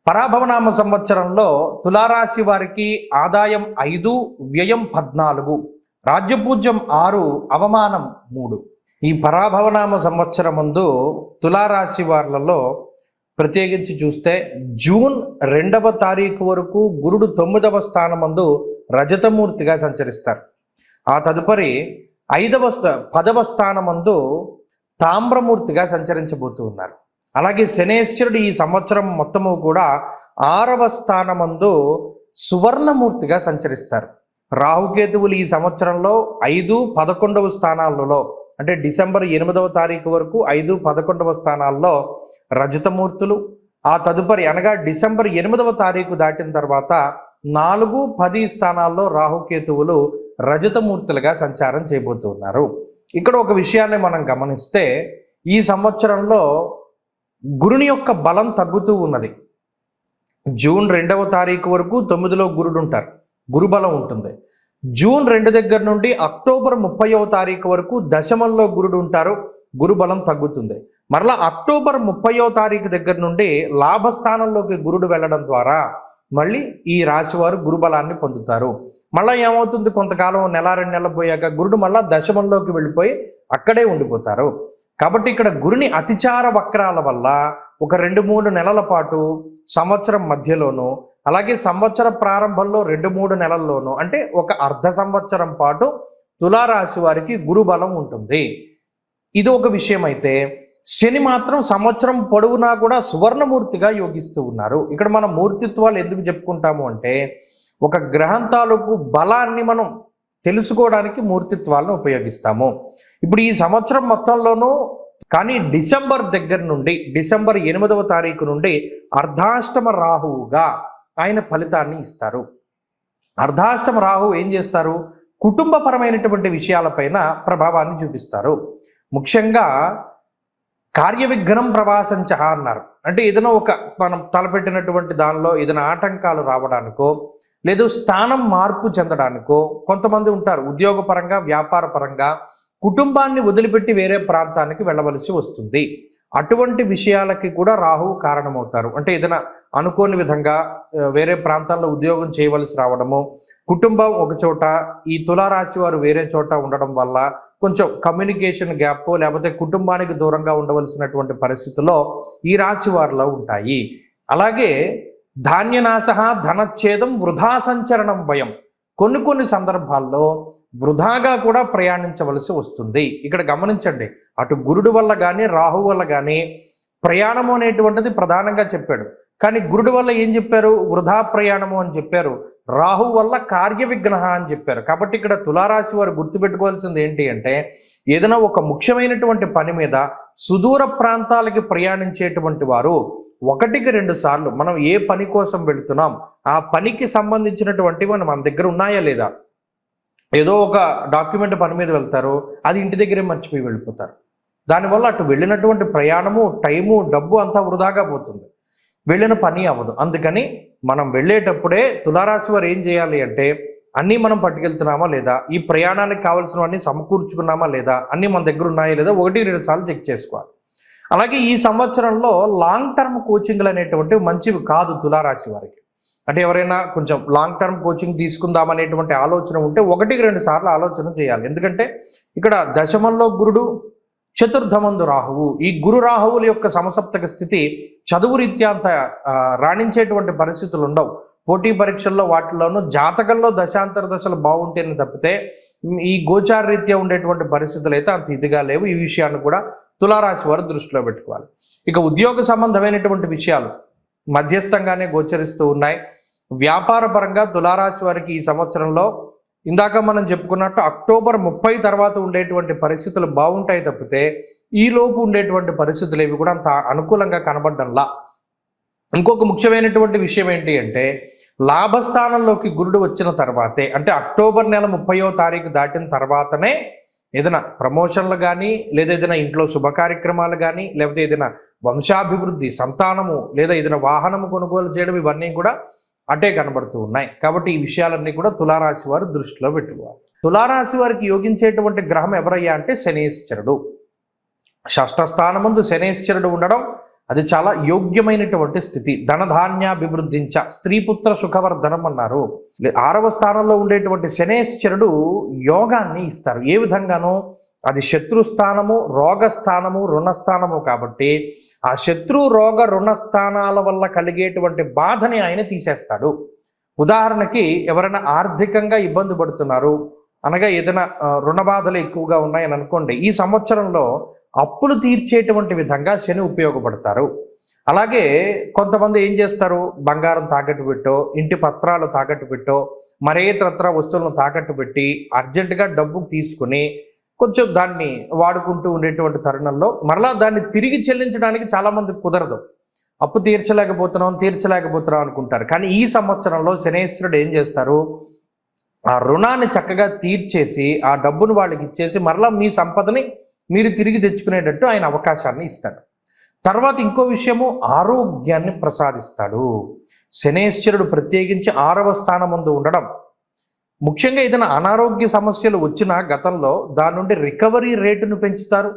పరాభవనామ సంవత్సరంలో తులారాశి వారికి ఆదాయం 5, వ్యయం 14, రాజ్యపూజ్యం 6, అవమానం 3. ఈ పరాభవనామ సంవత్సరం ముందు తులారాశి వారిలో ప్రత్యేకించి చూస్తే జూన్ 2వ తారీఖు వరకు గురుడు 9వ స్థానమందు రజతమూర్తిగా సంచరిస్తారు. ఆ తదుపరి 10వ స్థానమందు తామ్రమూర్తిగా సంచరించబోతూ ఉన్నారు. అలాగే శనేశ్వరుడు ఈ సంవత్సరం మొత్తము కూడా 6వ స్థానమందు సువర్ణమూర్తిగా సంచరిస్తారు. రాహుకేతువులు ఈ సంవత్సరంలో 5, 11వ స్థానాలలో అంటే డిసెంబర్ 8వ తారీఖు వరకు 5, 11వ స్థానాల్లో రజతమూర్తులు, ఆ తదుపరి అనగా డిసెంబర్ 8వ తారీఖు దాటిన తర్వాత 4, 10 స్థానాల్లో రాహుకేతువులు రజతమూర్తులుగా సంచారం చేయబోతున్నారు. ఇక్కడ ఒక విషయాన్ని మనం గమనిస్తే ఈ సంవత్సరంలో గురుని యొక్క బలం తగ్గుతూ ఉన్నది. జూన్ 2వ తారీఖు వరకు 9లో గురుడు ఉంటారు, గురుబలం ఉంటుంది. జూన్ 2 దగ్గర నుండి అక్టోబర్ 30వ తారీఖు వరకు దశమంలో గురుడు ఉంటారు, గురుబలం తగ్గుతుంది. మరలా అక్టోబర్ 30వ తారీఖు దగ్గర నుండి లాభస్థానంలోకి గురుడు వెళ్ళడం ద్వారా మళ్ళీ ఈ రాశివారు గురుబలాన్ని పొందుతారు. మళ్ళీ ఏమవుతుంది, కొంతకాలం నెల 2 నెలలు పోయాక గురుడు మళ్ళా దశమంలోకి వెళ్ళిపోయి అక్కడే ఉండిపోతారు. కాబట్టి ఇక్కడ గురుని అతిచార వక్రాల వల్ల ఒక 2-3 నెలల పాటు సంవత్సరం మధ్యలోనూ అలాగే సంవత్సర ప్రారంభంలో 2-3 నెలల్లోనూ అంటే ఒక అర్ధ సంవత్సరం పాటు తులారాశి వారికి గురుబలం ఉంటుంది. ఇది ఒక విషయం. అయితే శని మాత్రం సంవత్సరం పొడవునా కూడా సువర్ణమూర్తిగా యోగిస్తూ ఉన్నారు. ఇక్కడ మనం మూర్తిత్వాలు ఎందుకు చెప్పుకుంటాము అంటే ఒక గ్రహం తాలూకు బలాన్ని మనం తెలుసుకోవడానికి మూర్తిత్వాలను ఉపయోగిస్తాము. ఇప్పుడు ఈ సంవత్సరం మొత్తంలోనూ కానీ డిసెంబర్ దగ్గర నుండి డిసెంబర్ 8వ తారీఖు నుండి అర్ధాష్టమ రాహువుగా ఆయన ఫలితాన్ని ఇస్తారు. అర్ధాష్టమ రాహువు ఏం చేస్తారు, కుటుంబపరమైనటువంటి విషయాలపైన ప్రభావాన్ని చూపిస్తారు. ముఖ్యంగా కార్యవిఘ్నం ప్రవాసంచ అన్నారు. అంటే ఏదైనా ఒక మనం తలపెట్టినటువంటి దానిలో ఏదైనా ఆటంకాలు రావడానికో లేదు స్థానం మార్పు చెందడానికో కొంతమంది ఉంటారు. ఉద్యోగపరంగా వ్యాపార పరంగా కుటుంబాన్ని వదిలిపెట్టి వేరే ప్రాంతానికి వెళ్ళవలసి వస్తుంది. అటువంటి విషయాలకి కూడా రాహువు కారణమవుతారు. అంటే ఏదైనా అనుకోని విధంగా వేరే ప్రాంతాల్లో ఉద్యోగం చేయవలసి రావడము, కుటుంబం ఒక చోట ఈ తులారాశి వారు వేరే చోట ఉండడం వల్ల కొంచెం కమ్యూనికేషన్ గ్యాప్ లేకపోతే కుటుంబానికి దూరంగా ఉండవలసినటువంటి పరిస్థితుల్లో ఈ రాశి వారిలో ఉంటాయి. అలాగే ధాన్యనాశ, ధనచ్ఛేదం, వృధా సంచరణం భయం, కొన్ని సందర్భాల్లో వృధాగా కూడా ప్రయాణించవలసి వస్తుంది. ఇక్కడ గమనించండి, అటు గురుడు వల్ల కానీ రాహు వల్ల కానీ ప్రయాణము అనేటువంటిది ప్రధానంగా చెప్పాడు. కానీ గురుడు వల్ల ఏం చెప్పారు, వృధా ప్రయాణము అని చెప్పారు. రాహు వల్ల కార్య విఘ్నః అని చెప్పారు. కాబట్టి ఇక్కడ తులారాశి వారు గుర్తుపెట్టుకోవాల్సింది ఏంటి అంటే ఏదైనా ఒక ముఖ్యమైనటువంటి పని మీద సుదూర ప్రాంతాలకి ప్రయాణించేటువంటి వారు 1-2 సార్లు మనం ఏ పని కోసం వెళుతున్నాం ఆ పనికి సంబంధించినటువంటి మన దగ్గర ఉన్నాయా లేదా, ఏదో ఒక డాక్యుమెంట్ పని మీద వెళ్తారు, అది ఇంటి దగ్గరే మర్చిపోయి వెళ్ళిపోతారు. దానివల్ల అటు వెళ్ళినటువంటి ప్రయాణము, టైము, డబ్బు అంతా వృధాగా పోతుంది, వెళ్ళిన పని అవ్వదు. అందుకని మనం వెళ్ళేటప్పుడే తులారాశి వారు ఏం చేయాలి అంటే అన్నీ మనం పట్టుకెళ్తున్నామా లేదా, ఈ ప్రయాణానికి కావాల్సినవన్నీ సమకూర్చుకున్నామా లేదా, అన్నీ మన దగ్గర ఉన్నాయా లేదా 1-2 సార్లు చెక్ చేసుకోవాలి. అలాగే ఈ సంవత్సరంలో లాంగ్ టర్మ్ కోచింగ్లు అనేటువంటివి మంచివి కాదు తులారాశి వారికి. అంటే ఎవరైనా కొంచెం లాంగ్ టర్మ్ కోచింగ్ తీసుకుందామనేటువంటి ఆలోచన ఉంటే 1-2 సార్లు ఆలోచన చేయాలి. ఎందుకంటే ఇక్కడ దశమంలో గురుడు, చతుర్థమందు రాహువు, ఈ గురు రాహువుల యొక్క సమసప్తక స్థితి చదువు రీత్యా అంత రాణించేటువంటి పరిస్థితులు ఉండవు. పోటీ పరీక్షల్లో వాటిల్లోనూ జాతకంలో దశాంతర దశలు బాగుంటేనే తప్పితే ఈ గోచార రీత్యా ఉండేటువంటి పరిస్థితులు అయితే అంత ఇదిగా లేవు. ఈ విషయాన్ని కూడా తులారాశి వారు దృష్టిలో పెట్టుకోవాలి. ఇక ఉద్యోగ సంబంధమైనటువంటి విషయాలు మధ్యస్థంగానే గోచరిస్తూ ఉన్నాయి. వ్యాపార పరంగా తులారాశి వారికి ఈ సంవత్సరంలో ఇందాక మనం చెప్పుకున్నట్టు అక్టోబర్ 30 తర్వాత ఉండేటువంటి పరిస్థితులు బాగుంటాయి తప్పితే ఈ లోపు ఉండేటువంటి పరిస్థితులు ఏవి కూడా అంత అనుకూలంగా కనబడ్డంలా. ఇంకొక ముఖ్యమైనటువంటి విషయం ఏంటి అంటే లాభస్థానంలోకి గురుడు వచ్చిన తర్వాతే, అంటే అక్టోబర్ నెల 30వ తారీఖు దాటిన తర్వాతనే ఏదైనా ప్రమోషన్లు కానీ లేదా ఏదైనా ఇంట్లో శుభ కార్యక్రమాలు కానీ లేకపోతే ఏదైనా వంశాభివృద్ధి, సంతానము లేదా ఏదైనా వాహనము కొనుగోలు చేయడం ఇవన్నీ కూడా అటే కనబడుతూ ఉన్నాయి. కాబట్టి ఈ విషయాలన్నీ కూడా తులారాశి వారు దృష్టిలో పెట్టుకోవాలి. తులారాశి వారికి యోగించేటువంటి గ్రహం ఎవరయ్యా అంటే శనేశ్వరుడు. షష్ఠ స్థానమందు శనేశ్వరుడు ఉండడం అది చాలా యోగ్యమైనటువంటి స్థితి. ధనధాన్యాభివృద్ధించ స్త్రీపుత్ర సుఖవర్ధనం అన్నారు. 6వ స్థానంలో ఉండేటువంటి శనేశ్వరుడు యోగాన్ని ఇస్తారు. ఏ విధంగానో అది శత్రుస్థానము, రోగస్థానము, రుణస్థానము కాబట్టి ఆ శత్రు రోగ రుణస్థానాల వల్ల కలిగేటువంటి బాధని ఆయన తీసేస్తాడు. ఉదాహరణకి ఎవరైనా ఆర్థికంగా ఇబ్బంది పడుతున్నారు అనగా ఏదైనా రుణ బాధలు ఎక్కువగా ఉన్నాయని అనుకోండి, ఈ సంవత్సరంలో అప్పులు తీర్చేటువంటి విధంగా శని ఉపయోగపడతారు. అలాగే కొంతమంది ఏం చేస్తారు, బంగారం తాకట్టు పెట్టో, ఇంటి పత్రాలు తాకట్టు పెట్టో, మరేతరత్ర వస్తువులను తాకట్టు పెట్టి అర్జెంటుగా డబ్బు తీసుకుని కొంచెం దాన్ని వాడుకుంటూ ఉండేటువంటి తరుణంలో మరలా దాన్ని తిరిగి చెల్లించడానికి చాలామంది కుదరదు. అప్పు తీర్చలేకపోతున్నాం అనుకుంటారు. కానీ ఈ సంవత్సరంలో శనేశ్వరుడు ఏం చేస్తారు, ఆ రుణాన్ని చక్కగా తీర్చేసి ఆ డబ్బును వాళ్ళకి ఇచ్చేసి మరలా మీ సంపదని మీరు తిరిగి తెచ్చుకునేటట్టు ఆయన అవకాశాన్ని ఇస్తాడు. తర్వాత ఇంకో విషయము, ఆరోగ్యాన్ని ప్రసాదిస్తాడు. శనేశ్వరుడు ప్రత్యేకించి 6వ స్థానం ముందు ఉండడం, ముఖ్యంగా ఏదైనా అనారోగ్య సమస్యలు వచ్చినా గతంలో దాని నుండి రికవరీ రేటును పెంచుతారు.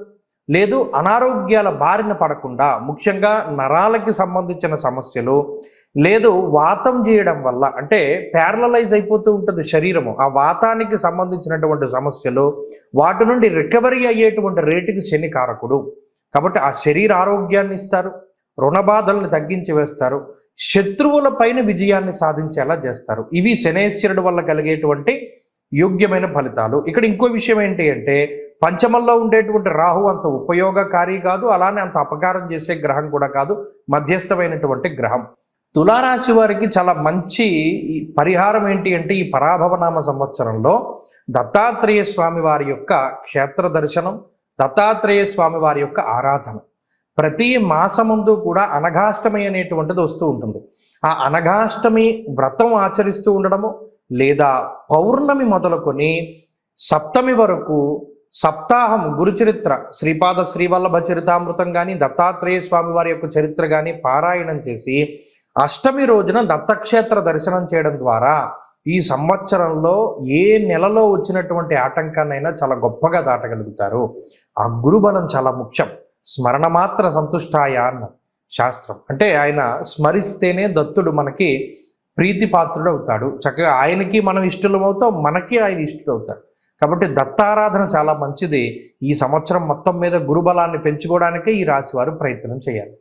లేదు అనారోగ్యాల బారిన పడకుండా, ముఖ్యంగా నరాలకి సంబంధించిన సమస్యలు, లేదు వాతం చేయడం వల్ల అంటే ప్యారలైజ్ అయిపోతూ ఉంటుంది శరీరము, ఆ వాతానికి సంబంధించినటువంటి సమస్యలు, వాటి నుండి రికవరీ అయ్యేటువంటి రేటుకి శని కారకుడు. కాబట్టి ఆ శరీర ఆరోగ్యాన్ని ఇస్తారు, రుణ బాధల్ని తగ్గించి వేస్తారు, శత్రువుల పైన విజయాన్ని సాధించేలా చేస్తారు. ఇవి శనేశ్వరుడు వల్ల కలిగేటువంటి యోగ్యమైన ఫలితాలు. ఇక్కడ ఇంకో విషయం ఏంటి అంటే, పంచమంలో ఉండేటువంటి రాహు అంత ఉపయోగకారి కాదు, అలానే అంత అపకారం చేసే గ్రహం కూడా కాదు, మధ్యస్థమైనటువంటి గ్రహం. తులారాశి వారికి చాలా మంచి పరిహారం ఏంటి అంటే, ఈ పరాభవనామ సంవత్సరంలో దత్తాత్రేయ స్వామి వారి యొక్క క్షేత్ర దర్శనం, దత్తాత్రేయ స్వామి వారి యొక్క ఆరాధన. ప్రతి మాసముందు కూడా అనఘాష్టమి అనేటువంటిది వస్తూ ఉంటుంది. ఆ అనఘాష్టమి వ్రతం ఆచరిస్తూ ఉండడము, లేదా పౌర్ణమి మొదలుకొని సప్తమి వరకు సప్తాహం గురుచరిత్ర, శ్రీపాద శ్రీవల్లభ చరితామృతం కానీ, దత్తాత్రేయ స్వామి వారి యొక్క చరిత్ర కానీ పారాయణం చేసి అష్టమి రోజున దత్తక్షేత్ర దర్శనం చేయడం ద్వారా ఈ సంవత్సరంలో ఏ నెలలో వచ్చినటువంటి ఆటంకాన్నైనా చాలా గొప్పగా దాటగలుగుతారు. ఆ గురుబలం చాలా ముఖ్యం. స్మరణ మాత్ర సంతుష్టాయ అన్న శాస్త్రం. అంటే ఆయన స్మరిస్తేనే దత్తుడు మనకి ప్రీతిపాత్రుడు అవుతాడు. చక్కగా ఆయనకి మనం ఇష్టలమవుతాం, మనకి ఆయన ఇష్టడు అవుతాడు. కాబట్టి దత్తారాధన చాలా మంచిది. ఈ సంవత్సరం మొత్తం మీద గురుబలాన్ని పెంచుకోవడానికే ఈ రాశి వారు ప్రయత్నం చేయాలి.